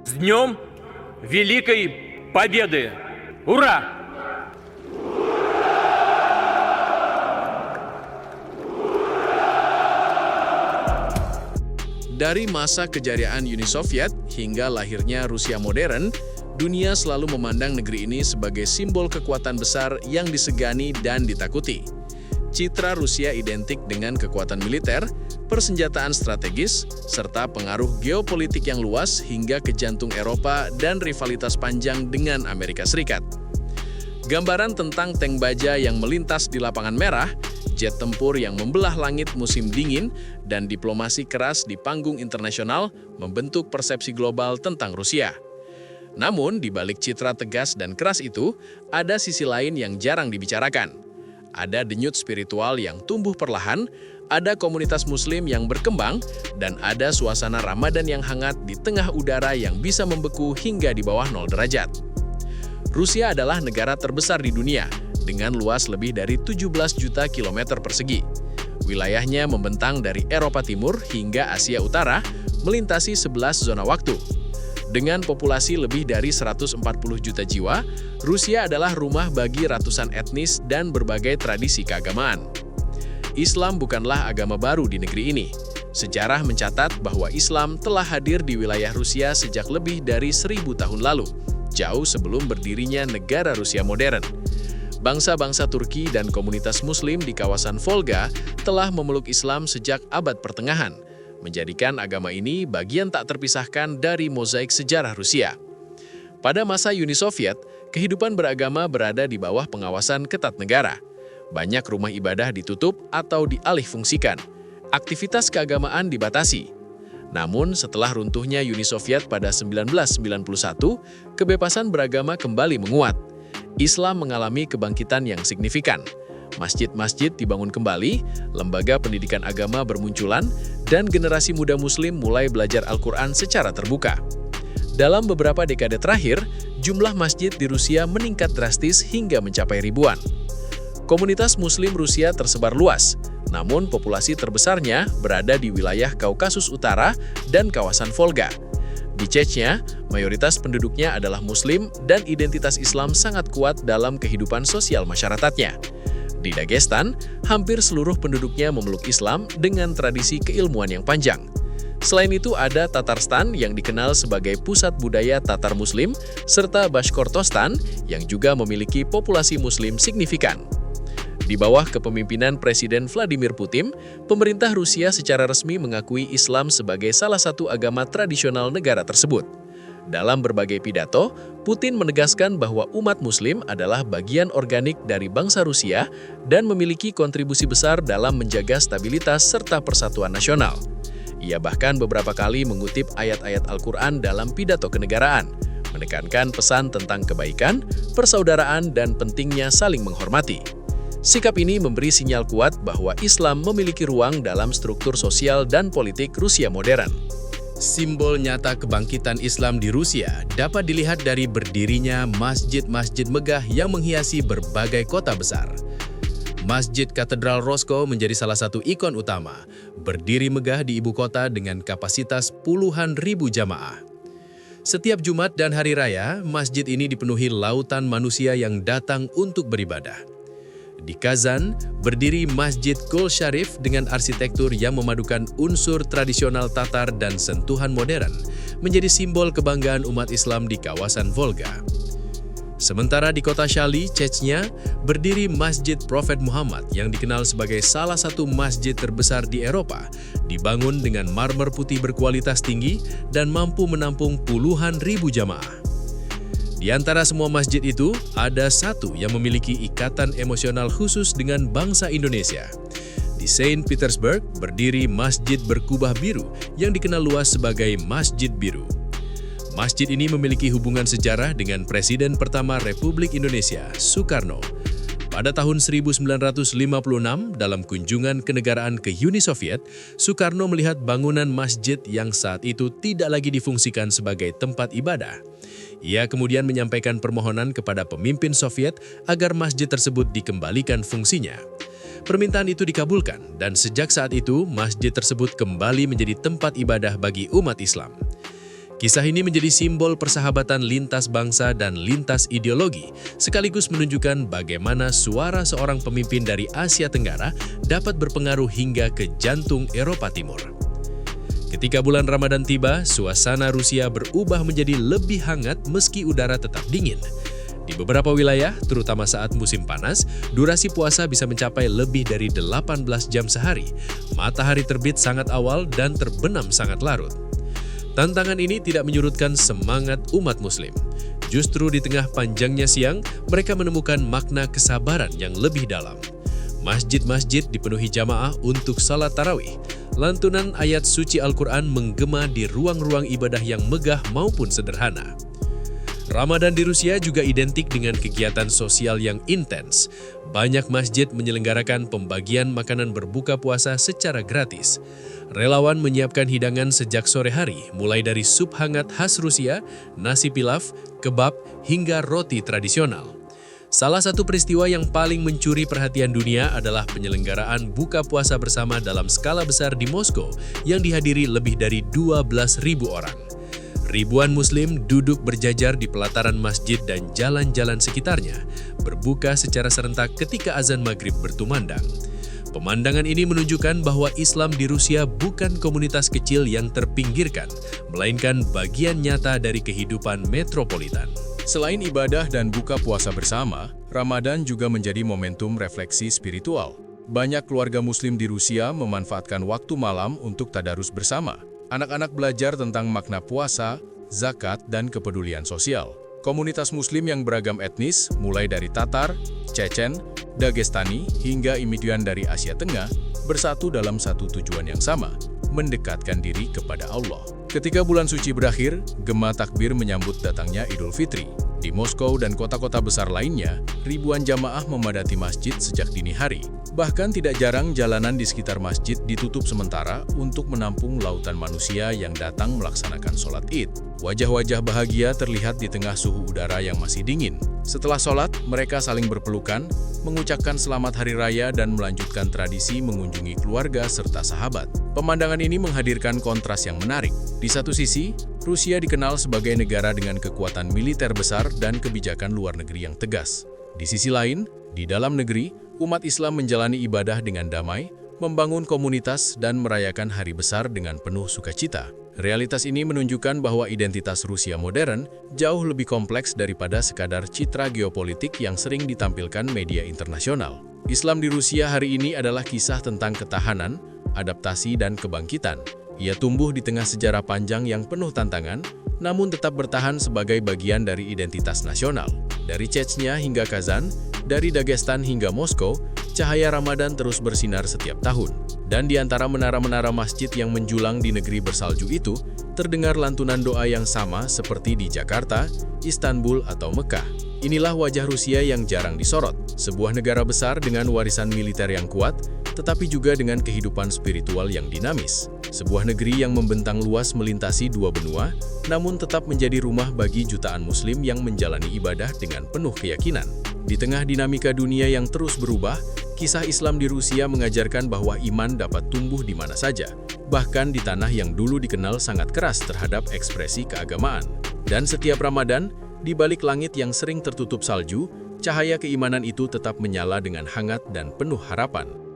С Днем Великой Победы! Ура! Dari masa kejayaan Uni Soviet hingga lahirnya Rusia modern, dunia selalu memandang negeri ini sebagai simbol kekuatan besar yang disegani dan ditakuti. Citra Rusia identik dengan kekuatan militer, persenjataan strategis, serta pengaruh geopolitik yang luas hingga ke jantung Eropa dan rivalitas panjang dengan Amerika Serikat. Gambaran tentang tank baja yang melintas di lapangan merah, jet tempur yang membelah langit musim dingin, dan diplomasi keras di panggung internasional membentuk persepsi global tentang Rusia. Namun, di balik citra tegas dan keras itu, ada sisi lain yang jarang dibicarakan. Ada denyut spiritual yang tumbuh perlahan, ada komunitas muslim yang berkembang, dan ada suasana Ramadan yang hangat di tengah udara yang bisa membeku hingga di bawah 0 derajat. Rusia adalah negara terbesar di dunia, dengan luas lebih dari 17 juta kilometer persegi. Wilayahnya membentang dari Eropa Timur hingga Asia Utara, melintasi 11 zona waktu. Dengan populasi lebih dari 140 juta jiwa, Rusia adalah rumah bagi ratusan etnis dan berbagai tradisi keagamaan. Islam bukanlah agama baru di negeri ini. Sejarah mencatat bahwa Islam telah hadir di wilayah Rusia sejak lebih dari 1000 tahun lalu, jauh sebelum berdirinya negara Rusia modern. Bangsa-bangsa Turki dan komunitas Muslim di kawasan Volga telah memeluk Islam sejak abad pertengahan, menjadikan agama ini bagian tak terpisahkan dari mozaik sejarah Rusia. Pada masa Uni Soviet, kehidupan beragama berada di bawah pengawasan ketat negara. Banyak rumah ibadah ditutup atau dialihfungsikan. Aktivitas keagamaan dibatasi. Namun, setelah runtuhnya Uni Soviet pada 1991, kebebasan beragama kembali menguat. Islam mengalami kebangkitan yang signifikan. Masjid-masjid dibangun kembali, lembaga pendidikan agama bermunculan, dan generasi muda Muslim mulai belajar Al-Quran secara terbuka. Dalam beberapa dekade terakhir, jumlah masjid di Rusia meningkat drastis hingga mencapai ribuan. Komunitas Muslim Rusia tersebar luas, namun populasi terbesarnya berada di wilayah Kaukasus Utara dan kawasan Volga. Di Chechnya, mayoritas penduduknya adalah Muslim dan identitas Islam sangat kuat dalam kehidupan sosial masyarakatnya. Di Dagestan, hampir seluruh penduduknya memeluk Islam dengan tradisi keilmuan yang panjang. Selain itu ada Tatarstan yang dikenal sebagai pusat budaya Tatar Muslim, serta Bashkortostan yang juga memiliki populasi Muslim signifikan. Di bawah kepemimpinan Presiden Vladimir Putin, pemerintah Rusia secara resmi mengakui Islam sebagai salah satu agama tradisional negara tersebut. Dalam berbagai pidato, Putin menegaskan bahwa umat Muslim adalah bagian organik dari bangsa Rusia dan memiliki kontribusi besar dalam menjaga stabilitas serta persatuan nasional. Ia bahkan beberapa kali mengutip ayat-ayat Al-Quran dalam pidato kenegaraan, menekankan pesan tentang kebaikan, persaudaraan, dan pentingnya saling menghormati. Sikap ini memberi sinyal kuat bahwa Islam memiliki ruang dalam struktur sosial dan politik Rusia modern. Simbol nyata kebangkitan Islam di Rusia dapat dilihat dari berdirinya masjid-masjid megah yang menghiasi berbagai kota besar. Masjid Katedral Roscoe menjadi salah satu ikon utama, berdiri megah di ibu kota dengan kapasitas puluhan ribu jamaah. Setiap Jumat dan Hari Raya, masjid ini dipenuhi lautan manusia yang datang untuk beribadah. Di Kazan, berdiri Masjid Gol Sharif dengan arsitektur yang memadukan unsur tradisional Tatar dan sentuhan modern, menjadi simbol kebanggaan umat Islam di kawasan Volga. Sementara di kota Shali, Chechnya, berdiri Masjid Prophet Muhammad yang dikenal sebagai salah satu masjid terbesar di Eropa, dibangun dengan marmer putih berkualitas tinggi dan mampu menampung puluhan ribu jamaah. Di antara semua masjid itu, ada satu yang memiliki ikatan emosional khusus dengan bangsa Indonesia. Di Saint Petersburg, berdiri Masjid Berkubah Biru yang dikenal luas sebagai Masjid Biru. Masjid ini memiliki hubungan sejarah dengan Presiden pertama Republik Indonesia, Soekarno. Pada tahun 1956, dalam kunjungan kenegaraan ke Uni Soviet, Soekarno melihat bangunan masjid yang saat itu tidak lagi difungsikan sebagai tempat ibadah. Ia kemudian menyampaikan permohonan kepada pemimpin Soviet agar masjid tersebut dikembalikan fungsinya. Permintaan itu dikabulkan, dan sejak saat itu masjid tersebut kembali menjadi tempat ibadah bagi umat Islam. Kisah ini menjadi simbol persahabatan lintas bangsa dan lintas ideologi, sekaligus menunjukkan bagaimana suara seorang pemimpin dari Asia Tenggara dapat berpengaruh hingga ke jantung Eropa Timur. Ketika bulan Ramadan tiba, suasana Rusia berubah menjadi lebih hangat meski udara tetap dingin. Di beberapa wilayah, terutama saat musim panas, durasi puasa bisa mencapai lebih dari 18 jam sehari. Matahari terbit sangat awal dan terbenam sangat larut. Tantangan ini tidak menyurutkan semangat umat muslim. Justru di tengah panjangnya siang, mereka menemukan makna kesabaran yang lebih dalam. Masjid-masjid dipenuhi jamaah untuk salat tarawih. Lantunan ayat suci Al-Quran menggema di ruang-ruang ibadah yang megah maupun sederhana. Ramadan di Rusia juga identik dengan kegiatan sosial yang intens. Banyak masjid menyelenggarakan pembagian makanan berbuka puasa secara gratis. Relawan menyiapkan hidangan sejak sore hari, mulai dari sup hangat khas Rusia, nasi pilaf, kebab, hingga roti tradisional. Salah satu peristiwa yang paling mencuri perhatian dunia adalah penyelenggaraan buka puasa bersama dalam skala besar di Moskow yang dihadiri lebih dari 12.000 orang. Ribuan muslim duduk berjajar di pelataran masjid dan jalan-jalan sekitarnya, berbuka secara serentak ketika azan maghrib berkumandang. Pemandangan ini menunjukkan bahwa Islam di Rusia bukan komunitas kecil yang terpinggirkan, melainkan bagian nyata dari kehidupan metropolitan. Selain ibadah dan buka puasa bersama, Ramadan juga menjadi momentum refleksi spiritual. Banyak keluarga muslim di Rusia memanfaatkan waktu malam untuk tadarus bersama. Anak-anak belajar tentang makna puasa, zakat, dan kepedulian sosial. Komunitas muslim yang beragam etnis, mulai dari Tatar, Chechen, Dagestani, hingga imigran dari Asia Tengah, bersatu dalam satu tujuan yang sama, mendekatkan diri kepada Allah. Ketika bulan suci berakhir, gema takbir menyambut datangnya Idul Fitri. Di Moskow dan kota-kota besar lainnya, ribuan jamaah memadati masjid sejak dini hari. Bahkan tidak jarang jalanan di sekitar masjid ditutup sementara untuk menampung lautan manusia yang datang melaksanakan sholat Id. Wajah-wajah bahagia terlihat di tengah suhu udara yang masih dingin. Setelah sholat, mereka saling berpelukan, mengucapkan selamat hari raya dan melanjutkan tradisi mengunjungi keluarga serta sahabat. Pemandangan ini menghadirkan kontras yang menarik. Di satu sisi, Rusia dikenal sebagai negara dengan kekuatan militer besar dan kebijakan luar negeri yang tegas. Di sisi lain, di dalam negeri, umat Islam menjalani ibadah dengan damai, membangun komunitas, dan merayakan hari besar dengan penuh sukacita. Realitas ini menunjukkan bahwa identitas Rusia modern jauh lebih kompleks daripada sekadar citra geopolitik yang sering ditampilkan media internasional. Islam di Rusia hari ini adalah kisah tentang ketahanan, adaptasi, dan kebangkitan. Ia tumbuh di tengah sejarah panjang yang penuh tantangan, namun tetap bertahan sebagai bagian dari identitas nasional. Dari Chechnya hingga Kazan, dari Dagestan hingga Moskow, cahaya Ramadan terus bersinar setiap tahun. Dan di antara menara-menara masjid yang menjulang di negeri bersalju itu, terdengar lantunan doa yang sama seperti di Jakarta, Istanbul, atau Mekah. Inilah wajah Rusia yang jarang disorot, sebuah negara besar dengan warisan militer yang kuat, tetapi juga dengan kehidupan spiritual yang dinamis. Sebuah negeri yang membentang luas melintasi dua benua, namun tetap menjadi rumah bagi jutaan muslim yang menjalani ibadah dengan penuh keyakinan. Di tengah dinamika dunia yang terus berubah, kisah Islam di Rusia mengajarkan bahwa iman dapat tumbuh di mana saja, bahkan di tanah yang dulu dikenal sangat keras terhadap ekspresi keagamaan. Dan setiap Ramadan, di balik langit yang sering tertutup salju, cahaya keimanan itu tetap menyala dengan hangat dan penuh harapan.